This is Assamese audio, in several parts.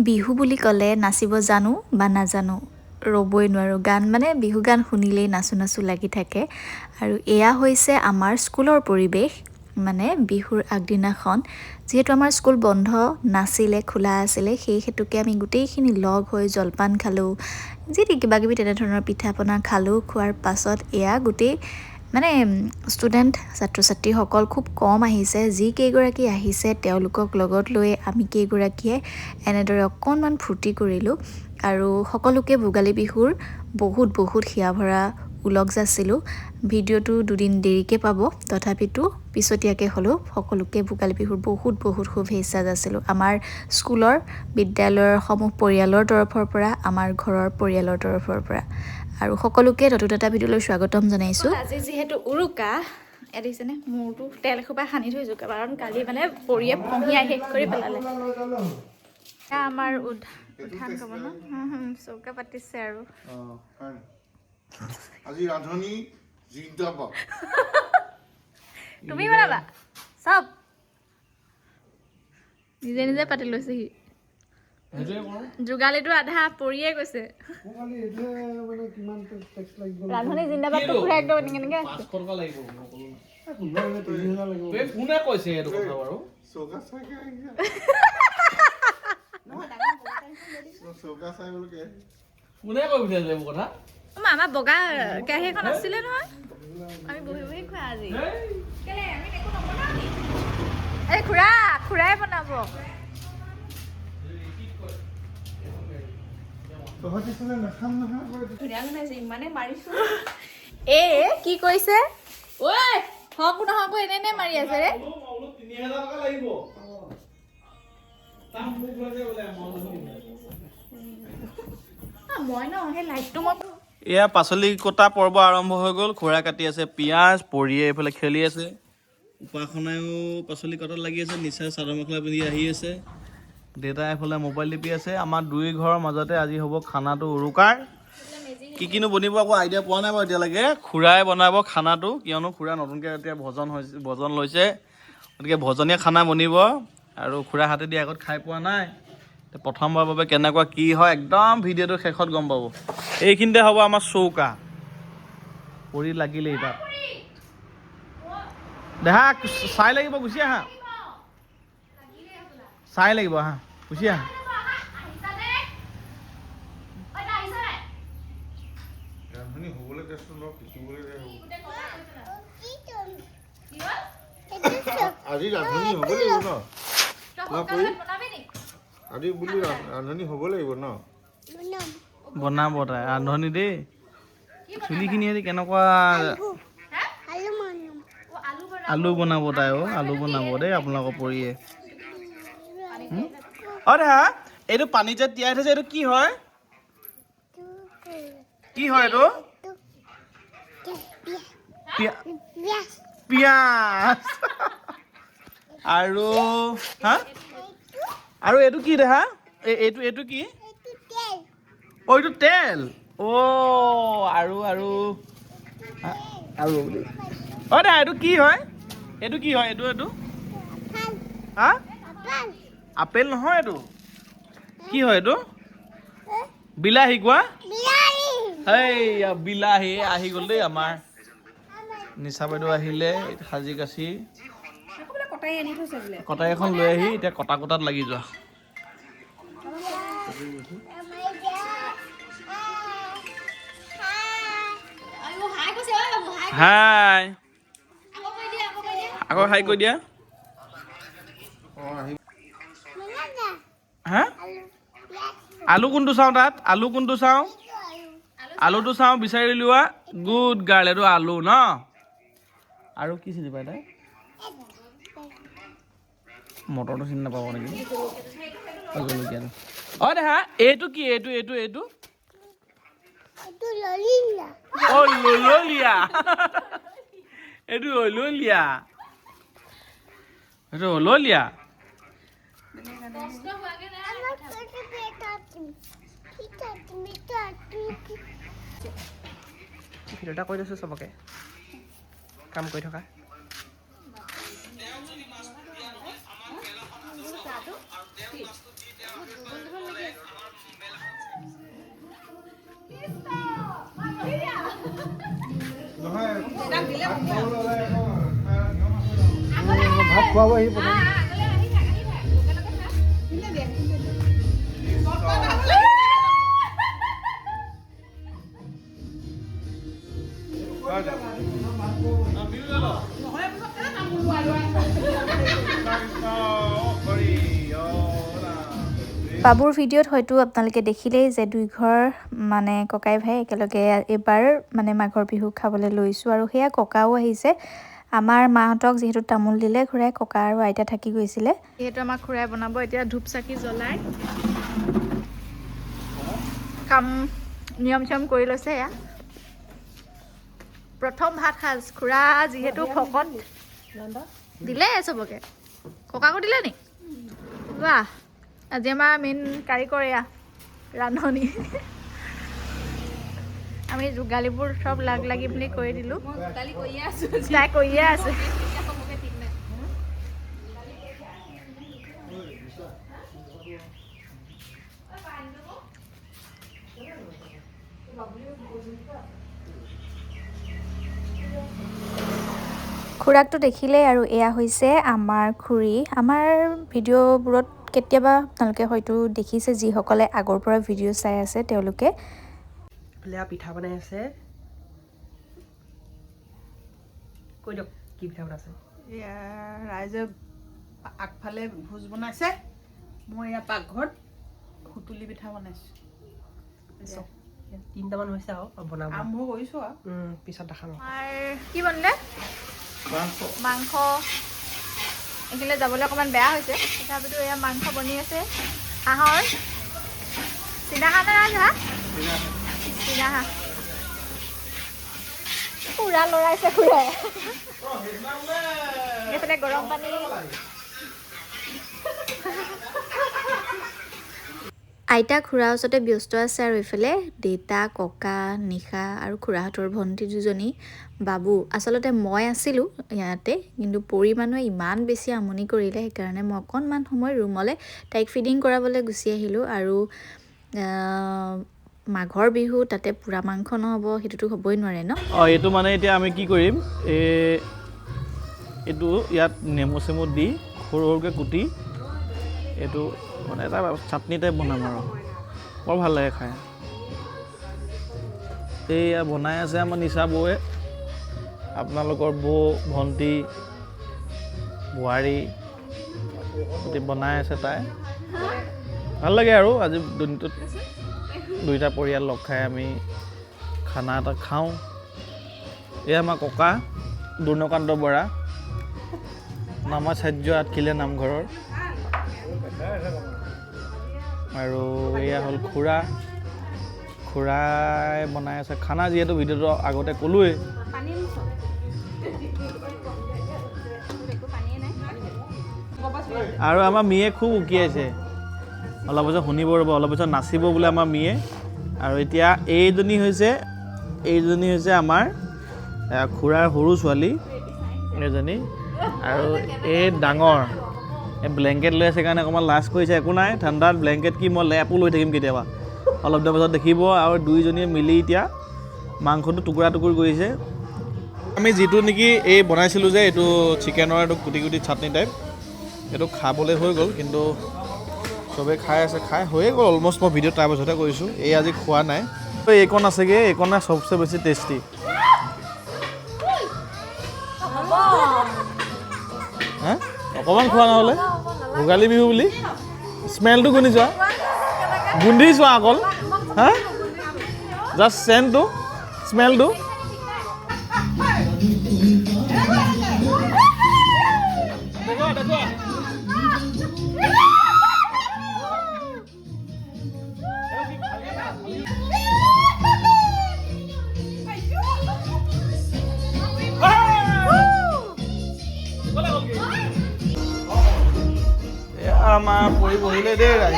বিহু বুলি ক'লে নাচিব জানো বা নাজানো ৰ'বই নোৱাৰোঁ গান মানে বিহু গান শুনিলেই নাচো নাচো লাগি থাকে আৰু এয়া হৈছে আমাৰ স্কুলৰ পৰিৱেশ মানে বিহুৰ আগদিনাখন যিহেতু আমাৰ স্কুল বন্ধ নাছিলে খোলা আছিলে সেই হেতুকে আমি গোটেইখিনি লগ হৈ জলপান খালোঁ যি কিবা কিবি তেনেধৰণৰ পিঠা পনা খালোঁ খোৱাৰ পাছত এয়া গোটেই মানে ষ্টুডেণ্ট ছাত্ৰ ছাত্ৰীসকল খুব কম আহিছে যি কেইগৰাকী আহিছে তেওঁলোকক লগত লৈ আমি কেইগৰাকীয়ে এনেদৰে অকণমান ফূৰ্তি কৰিলোঁ আৰু সকলোকে ভোগালী বিহুৰ বহুত হিয়া ভৰা উলগ যাছিলোঁ ভিডিঅ'টো দুদিন দেৰিকৈ পাব তথাপিতো পিছতীয়াকৈ হ'লেও সকলোকে ভোগালী বিহুৰ বহুত শুভেচ্ছা যাছিলোঁ আমাৰ স্কুলৰ বিদ্যালয়ৰ সমূহ পৰিয়ালৰ তৰফৰ পৰা আমাৰ ঘৰৰ পৰিয়ালৰ তৰফৰ পৰা আৰু সকলোকে নতুন এটা ভিডিঅ'লৈ স্বাগতম জনাইছোঁ আজি যিহেতু উৰুকা এয়া দেখিছেনে মূৰটো তেল এসোপা সানি থৈছোঁ কাৰণ কালি মানে পৰিয়ে ফঁহিয়াই শেষ কৰি পেলালে এয়া আমাৰ উঠান ক'ব ন চৌকা পাতিছে আৰু আজি ৰান্ধনি জিন্দাবাদ তুমি বনাবা চব নিজে নিজে পাতি লৈছেহি যোগালীটো আধা পৰিয়ে গৈছে ৰান্ধনি জিন্দাবাদটো পুৰা একদম এনেকে আছে কোনে কৈছে এইটো কথা বাৰু চৌকা চাই চৌকা চাই বোলে কোনে কৈ পঠিয়াইছে এইবোৰ কথা আমাৰ বগা কেৰাহীখন আছিলে নহয় আমি বহি খোৱা আজি কেলে আমি একো নবনাও নি এই খুৰাই বনাব এ কি কৈছে ঐ হক নহক এনে মাৰি আছে ৰে 3000 টকা লাগিব মই ন সেই লাইটটো মই এয়া পাচলি কটা পৰ্ব আৰম্ভ হৈ গ'ল খুৰা কাটি আছে পিঁয়াজ পৰিয়ে এইফালে খেলি আছে উপাসনায়ো পাচলি কটাত লাগি আছে নিচাই চাদৰ মেখেলা পিন্ধি আহি আছে দেউতাই এইফালে মোবাইল টিপি আছে আমাৰ দুই ঘৰৰ মাজতে আজি হ'ব খানাটো উৰুকাৰ কিনো বনিব আকৌ আইডিয়া পোৱা নাই বাৰু এতিয়ালৈকে খুৰাই বনাব খানাটো কিয়নো খুৰা নতুনকৈ এতিয়া ভজন লৈছে গতিকে ভজনীয়া খানা বনিব আৰু খুৰা হাতেদি আগত খাই পোৱা নাই প্ৰথমবাৰৰ বাবে কেনেকুৱা কি হয় একদম ভিডিঅ'টো শেষত গম পাব এইখিনিতে হ'ব আমাৰ চৌকা পৰি লাগিলেই তাত দেহা চাই লাগিব গুচি আহা চাই লাগিব আহা গুচি আহা ৰান্ধনি হ'বলৈ চেষ্টা নকৰো শিকিবলৈ আজি ৰান্ধনি হ'ব লাগিব ন আজি বুলি ৰান্ধনি হ'ব লাগিব ন বনাব তাই ৰান্ধনি দেই চুলিখিনি আজি কেনেকুৱা আলু বনাব তাই আলু বনাব দেই আপোনালোকৰ পৰিয়ে দেহা এইটো পানীত যে তিয়াই থৈছে এইটো কি হয় এইটো পিঁয়াজ আৰু হা আৰু এইটো কি দেহা এইটো কি এইটো তেল আৰু দেহা এইটো কি হয় এইটো হা আপেল নহয় এইটো কি হয় এইটো বিলাহী কোৱা এইয়া বিলাহী আহি গ'ল দেই আমাৰ নিচা বাইদেউ আহিলে সাজি কাচি কটাই এখন লৈ আহি এতিয়া কটাত লাগি যোৱা হাই আকৌ হাই কৈ দিয়া হা আলু কোনটো চাওঁ তাত আলুটো চাওঁ বিচাৰি লোৱা গুড গাৰ্ল এইটো আলু ন আৰু কি চিনি পাই তাই মটৰটো চিনি নাপাব নেকি দেহা এইটো কি এইটো ললিয়া এইটো ললিয়া ভিডিঅ'টা কৈ দিছোঁ চবকে কাম কৰি থকা ভাত খোৱাব আহি প্ৰথম বাবুৰ ভিডিঅ'ত হয়তো আপোনালোকে দেখিলেই যে দুই ঘৰ মানে ককাই ভাই একেলগে এইবাৰ মানে মাঘৰ বিহু খাবলৈ লৈছোঁ আৰু সেয়া ককাও আহিছে আমাৰ মাহঁতক যিহেতু তামোল দিলে খুৰাই ককা আৰু আইতা থাকি গৈছিলে যিহেতু আমাক খুৰাই বনাব এতিয়া ধূপ চাকি জ্বলাই কাম নিয়ম চিয়ম কৰি লৈছে এয়া প্ৰথম ভাত সাজ খুৰা যিহেতু ভকত দিলে চবকে ককাকো দিলে নি বাহ আজি আমাৰ মেইন কাৰিকৰ এয়া ৰান্ধনি আমি যোগালীবোৰ চব লাগি পিনি কৰি দিলোঁ তাই কৰিয়ে আছে খুৰাকটো দেখিলেই আৰু এয়া হৈছে আমাৰ খুৰী আমাৰ ভিডিঅ'বোৰত কেতিয়াবা আপোনালোকে হয়তো দেখিছে যিসকলে আগৰ পৰা ভিডিঅ' চাই আছে তেওঁলোকে পিঠা বনাই আছে কৈ দিয়ক কি পিঠা বনাইছে এয়া ৰাইজে আগফালে ভোজ বনাইছে মই এয়া পাকঘৰত সুতুলি পিঠা বনাইছোঁ 3টামান হৈছে আৰু বনাব আৰম্ভ কৰিছোঁ আৰু পিছত দেখাম আমাৰ কি বনিলে মাংস এইখিনিলে যাবলৈ অকণমান বেয়া হৈছে তথাপিতো এয়া মাংস বনি আছে হাঁহৰ চীনা হাঁহ নে ৰাজহাঁহ চীনা হাঁহ পুৰা লৰাইছে খুৰাই এইফালে গৰম পানী আইতা খুৰাৰ ওচৰতে ব্যস্ত আছে আৰু এইফালে দেউতা ককা নিশা আৰু খুৰাহঁতৰ ভণ্টি দুজনী বাবু আচলতে মই আছিলোঁ ইয়াতে কিন্তু পৰি মানুহে ইমান বেছি আমনি কৰিলে সেইকাৰণে মই অকণমান সময় ৰুমলৈ তাইক ফিডিং কৰাবলৈ গুচি আহিলোঁ আৰু মাঘৰ বিহু তাতে পুৰা মাংস নহ'ব সেইটোতো হ'বই নোৱাৰে ন এইটো মানে এতিয়া আমি কি কৰিম এইটো ইয়াত নেমু চেমু দি সৰু সৰুকৈ কুটি এইটো মানে এটা চাটনি টাইপ বনাম আৰু বৰ ভাল লাগে খাই এইয়া বনাই আছে আমাৰ নিচা বৌয়ে আপোনালোকৰ বৌ ভণ্টি বোৱাৰী বনাই আছে তাই ভাল লাগে আৰু আজি দিনটোত দুইটা পৰিয়াল লগ খাই আমি খানা এটা খাওঁ এয়া আমাৰ ককা দুৰ্ণকান্ত বৰা নামাচাৰ্য আঠখিলীয়া নামঘৰৰ আৰু এয়া হ'ল খুৰাই বনাই আছে খানা যিহেতু ভিডিঅ'টো আগতে ক'লোৱেই আৰু আমাৰ মিয়ে খুব উকিয়াইছে অলপ পিছত শুনিব ৰ'ব অলপ পিছত নাচিব বোলে আমাৰ মিয়ে আৰু এতিয়া এইজনী হৈছে আমাৰ খুৰাৰ সৰু ছোৱালী এজনী আৰু এই ডাঙৰ এই ব্লেংকেট লৈ আছে কাৰণে অকণমান লাজ কৰিছে একো নাই ঠাণ্ডাত ব্লেংকেট কি মই লেপো লৈ থাকিম কেতিয়াবা অলপ দিনৰ পাছত দেখিব আৰু দুইজনীয়ে মিলি এতিয়া মাংসটো টুকুৰা টুকুৰ কৰিছে আমি যিটো নেকি এই বনাইছিলোঁ যে এইটো চিকেনৰ এইটো কুটি কুটি চাটনি টাইপ এইটো খাবলৈ হৈ গ'ল কিন্তু চবেই খাই আছে খাই হৈয়ে গ'ল অলমষ্ট মই ভিডিঅ' তাৰ পাছতহে কৰিছোঁ এই আজি খোৱা নাই এইকণ আছেগৈ এইকণে চবচে বেছি টেষ্টি হা অকণমান খোৱা নহ'লে ভোগালী বিহু বুলি স্মেলটো গুণি চোৱা গোন্ধি চোৱা অকল হা জাষ্ট চেণ্টটো স্মেলটো আমাৰ পৰি বহিলে দেই ৰাইজ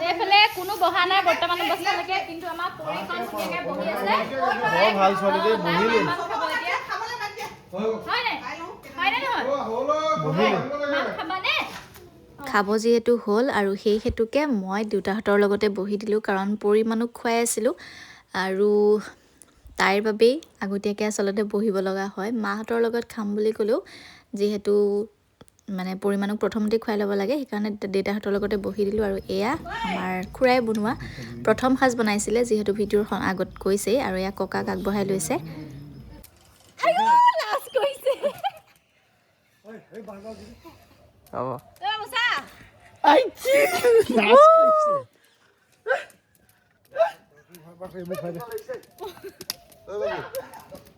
এইফালে কোনো বহা নাই বৰ্তমান অৱস্থালৈকে কিন্তু আমাৰ পৰিকণ ধুনীয়াকৈ বহি আছে বৰ ভাল ছোৱালী দেই বহিলে খাব যিহেতু হ'ল আৰু সেই হেতুকে মই দেউতাহঁতৰ লগতে বহি দিলোঁ, কাৰণ পৰিমাণক খুৱাই আছিলোঁ আৰু তাইৰ বাবেই আগতীয়াকৈ আচলতে বহিব লগা হয়। মাহঁতৰ লগত খাম বুলি ক'লেও যিহেতু মানে পৰিমাণক প্ৰথমতে খুৱাই ল'ব লাগে, সেইকাৰণে দেউতাহঁতৰ লগতে বহি দিলোঁ। আৰু এয়া আমাৰ খুৰাই বনোৱা প্ৰথম সাজ বনাইছিলে, যিহেতু ভিডিঅ'ৰ আগত কৈছেই, আৰু এয়া ককাক আগবঢ়াই লৈছে।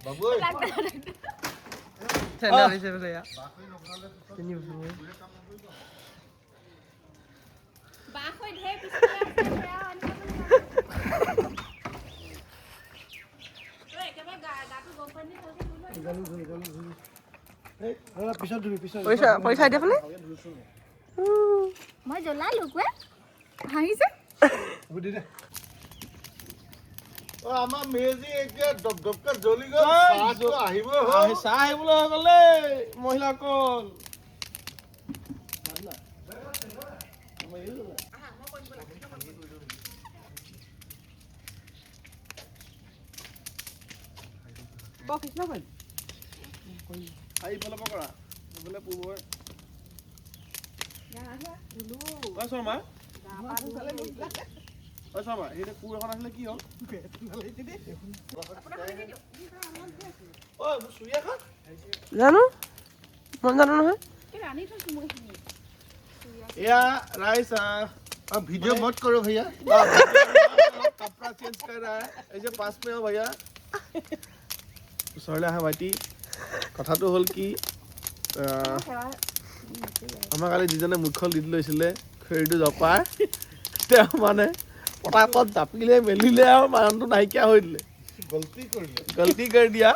বাবু পইচা দিয়া ফালে মই জ্বলালো কোৱা হাঁহিছে। আমাৰ মেজি এতিয়া দপদপকে জ্বলি গ'ল, চাহটো আহিব হ'ল। চাহ আহিবলৈ হৈ গ'লে মহিলাসকল। এইফালৰ পৰা কৰা, এইফালে পূবৰ। শৰ্মা শৰ্মা এই কোৰ এখন আছিলে কি হ'ল? জানো মই জানো নহয়। এয়া राइस वीडियो मत करो भैया। कपड़ा चेंज कर रहा है, ऐसे पास में हो भैया। ওচৰলৈ আহা ভাইটি। কথাটো হ'ল কি, আমাৰ কালি যিজনে মুখখন দি লৈছিলে খৰিটো জপাই, তেওঁ মানে পটাকত জাপিলে মেলিলে আৰু মানুহটো নাইকিয়া হৈ দিলে। গলতি কৰি দিয়া।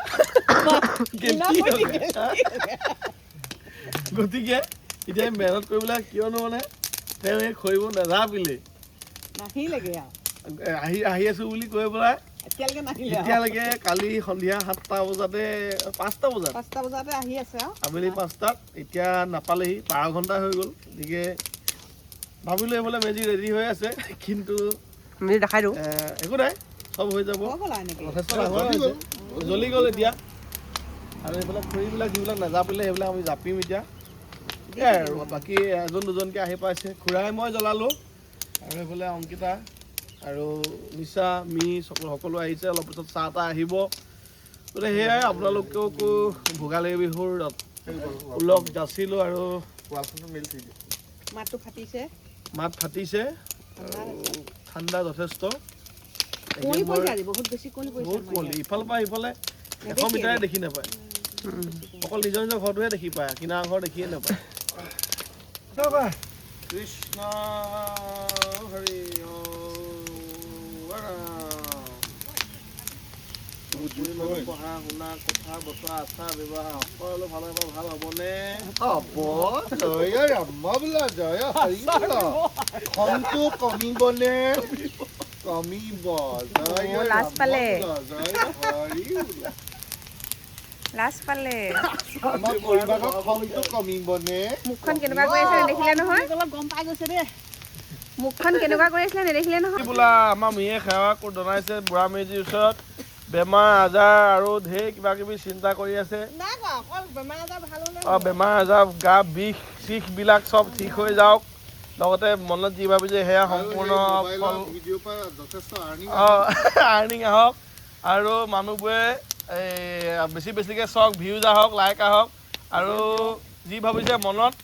গতিকে এতিয়া মেহনত কৰিবলৈ কিয়নো মানে তেওঁ এই খৰিবোৰ নাজাপিলে, আহি আছো বুলি কৈ পেলাই এতিয়ালৈকে কালি সন্ধিয়া 7টা বজাতে 5টা বজাতে আহি আছে আৰু আবেলি 5টাত এতিয়া নাপালেহি, 12 ঘণ্টা হৈ গ'ল। গতিকে ভাবিলোঁ এইফালে মেজি ৰেডি হৈ আছে, কিন্তু দেখাই দিওঁ একো নাই, চব হৈ যাব। যথেষ্ট ডাঙৰ হৈছে, জ্বলি গ'ল এতিয়া। আৰু এইফালে খৰিবিলাক যিবিলাক নাজাপিলে সেইবিলাক আমি জাপিম এতিয়া। এয়াই আৰু বাকী এজন দুজনকৈ আহি পাইছে। খুৰাই মই জ্বলালোঁ, আৰু এইফালে অংকিতা আৰু নিশা সকলো আহিছে। অলপ পিছত চাহ তাহ আহিব। গতিকে সেয়াই আপোনালোকেও ভোগালী বিহুৰ ওলগ যাচিলোঁ, আৰু মাত ফাটিছে, ঠাণ্ডা যথেষ্ট, বহুত কুঁৱলী। ইফালৰ পৰা সিফালে 100 মিটাৰে দেখি নাপায়, অকল নিজৰ নিজৰ ঘৰটোহে দেখি পায়, কিনাৰ ঘৰ দেখিয়ে নাপায়। কৃষ্ণ হৰি পঢ়া শুনা কথা বতৰা আচাৰ ব্যৱহাৰ সকলো ফালৰ পৰা ভাল হ'বনে? জয় ৰামা বোলা, জয় হৰি বোলা। খংটো কমিবনে? কমিব। জয় ৰামা বোলা, জয় হৰি বোলা। লাজ পালে আমাৰ পৰিবাৰৰ খংটো কমিবনে? মুখখন কেনেকুৱা কৰি আছে নেদেখিলে নহয়, গম পাই গৈছে দেই। মুখখন কেনেকুৱা কৰি আছিলে নেদেখিলে নহয়। বোলা আমাৰ মিয়ে সেৱা জনাইছে বুঢ়া মেজিৰ ওচৰত। বেমাৰ আজাৰ আৰু ঢেৰ কিবা কিবি চিন্তা কৰি আছে। বেমাৰ আজাৰ, গা বিষ চিষবিলাক চব ঠিক হৈ যাওক, লগতে মনত যি ভাবিছে সেয়া সম্পূৰ্ণ আৰ্নিং আহক, আৰু মানুহবোৰে বেছি বেছিকৈ চাওক, ভিউজ আহক, লাইক আহক, আৰু যি ভাবিছে মনত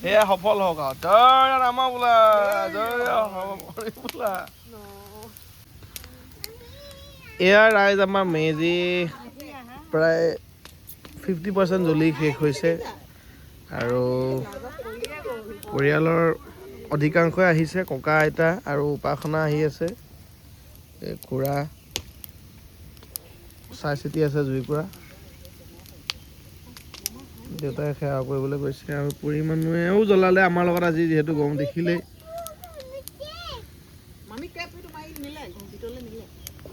সেয়া সফল হওক। আৰু জয় ৰামা বোলা, জয় হৰি বোলা। এয়া ৰাইজ, আমাৰ মেজি প্ৰায় 50% জ্বলি শেষ হৈছে, আৰু পৰিয়ালৰ অধিকাংশই আহিছে। ককা আইতা আৰু উপাসনা আহি আছে, খুৰা চাই চিতি আছে জুইকুৰা, দেউতাই সেৱা কৰিবলৈ গৈছে, আৰু পুৰি মানুহেও জ্বলালে আমাৰ লগত আজি, যিহেতু গৰম দেখিলেই।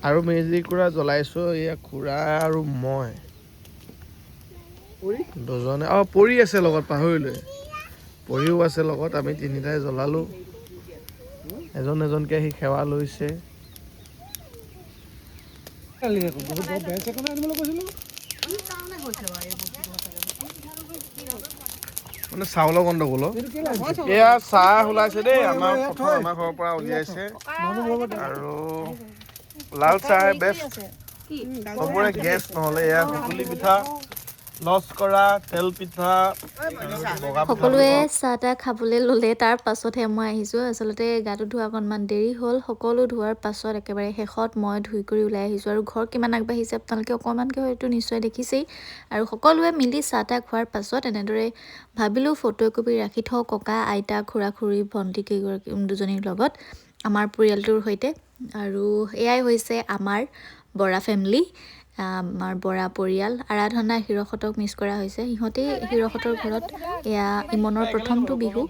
আৰু মেজি কুৰা জ্বলাইছোঁ এয়া খুৰা আৰু মই দুজনে। পৰি আছে লগত, পাহৰিলৈ। পৰিও আছে লগত, আমি তিনিটাই জ্বলালোঁ। এজন এজনকৈ আহি সেৱা লৈছে। মানে চাউলৰ গণ্ডগোল এয়া চাহ ওলাইছে দেই, আমাৰ ঘৰৰ পৰা উলিয়াইছে। আৰু লাল চাহে বেষ্ট, চবৰে গেছ নহ'লে। এয়া সুতুলি পিঠা, লস্কৰা, তেল পিঠা, বগা পিঠা। সকলোৱে চাহ তাহ খাবলৈ ল'লে, তাৰ পাছতহে মই আহিছোঁ। আচলতে গাটো ধোৱা অকণমান দেৰি হ'ল। সকলো ধোৱাৰ পাছত একেবাৰে শেষত মই ধুই কৰি ওলাই আহিছোঁ। আৰু ঘৰ কিমান আগবাঢ়িছে আপোনালোকে অকণমানকৈ হয়তো নিশ্চয় দেখিছেই। আৰু সকলোৱে মিলি চাহ তাহ খোৱাৰ পাছত এনেদৰে ভাবিলোঁ ফটো একপি ৰাখি থওঁ ককা আইতা খুৰা খুৰী ভণ্টি দুজনীৰ লগত, আমাৰ পৰিয়ালটোৰ সৈতে। আৰু এয়াই হৈছে আমাৰ বৰা ফেমিলি, আমাৰ বৰা পৰিয়াল। আৰাধনা হিৰহঁতক মিছ কৰা হৈছে, সিহঁতেই হিৰহঁতৰ ঘৰত এয়া ইমনৰ প্ৰথমটো বিহু।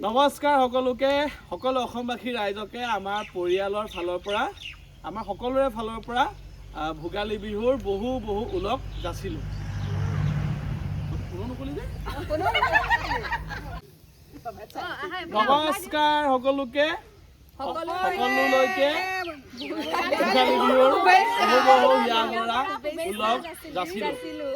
নমস্কাৰ সকলোকে, সকলো অসমবাসী ৰাইজকে আমাৰ পৰিয়ালৰ ফালৰ পৰা, আমাৰ সকলোৰে ফালৰ পৰা ভোগালী বিহুৰ বহু বহু ওলগ যাচিলোঁ। নমস্কাৰ সকলোকে, সকলোলৈকে ভোগালী বিহুৰ বহু বহু ওলগ যাচিলোঁ।